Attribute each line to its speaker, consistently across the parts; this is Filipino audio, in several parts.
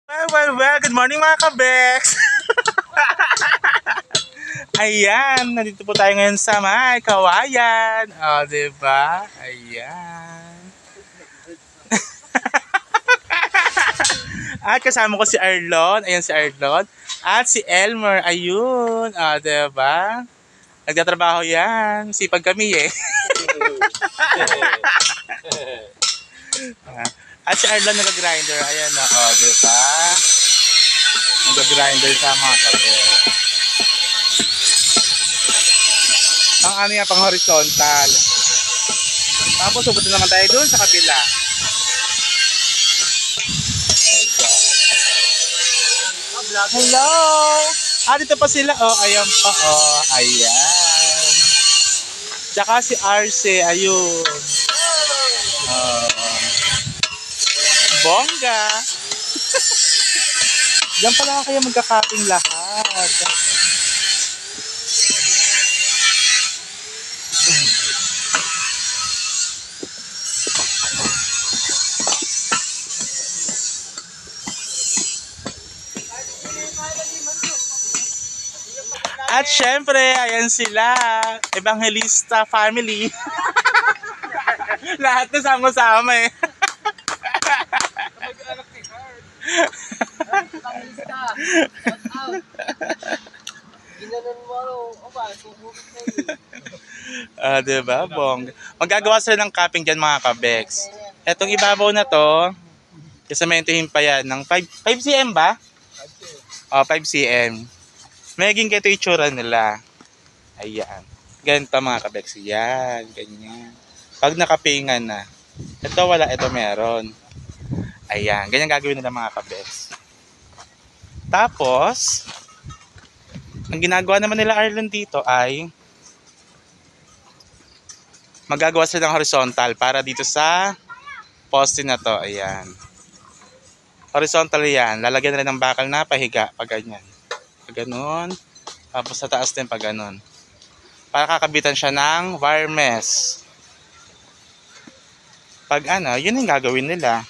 Speaker 1: Well, good morning mga kabeks! Ayan, nandito po tayo ngayon sa may Kawayan. O, diba? Ayan. At kasama ko si Arlon. Ayan si Arlon. At si Elmer. Ayun. O, diba? Nagtatrabaho yan. Sipag kami eh. At si Arlon nag-grinder. Ayan o, diba? Nag-grinder sa mga kabeks. Ang ano yan, pang horizontal. Tapos subutin naman tayo doon sa kabila. Hello! Dito pa sila. Oh, ayan pa. Oh, ayan. Tsaka si Arce, ayun. Bongga! Diyan pala kayo magkakaping lahat. At syempre, ayan sila, Evangelista family. Lahat na sama-sama eh. Diba, bong. Magagawa sila ng cupping dyan mga kabeks. Etong ibabaw na to, kasaменtohin pa yan ng 5 cm ba? 5 cm. Magiging ito yung itsura nila. Ayan. Ganito mga kabeks. Yan. Ganyan. Pag nakapingan na. Ito wala. Ito meron. Ayan. Ganyan gagawin nila mga kabeks. Tapos, ang ginagawa naman nila Arlon dito ay magagawa sila ng horizontal para dito sa poste na to. Ayan. Horizontal yan. Lalagyan nila ng bakal na pahiga. Pag ganyan. Pag ganun. Tapos sa taas din pag ganun. Para kakabitan siya ng wire mesh. Pag ano, yun yung gagawin nila.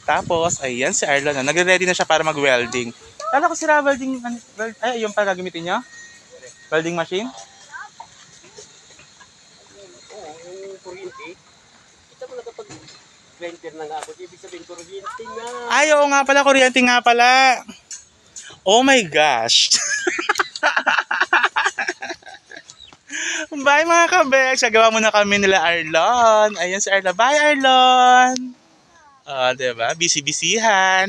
Speaker 1: Tapos, ayan si Arlon na. Nagre-ready na siya para mag-welding. Kala ko sila welding, ay, yung para gagamitin nyo? Welding machine?
Speaker 2: Oo, yung kuryente. Kita mo nakapag-blender na nga ako. Ibig sabihin, kuryente nga.
Speaker 1: Ay, oo nga pala, kuryente nga pala. Oh my gosh. Bye mga kabeks. Nagawa muna kami nila Arlon. Ayan si Arlon. Bye Arlon. Diba? Busy-busyhan.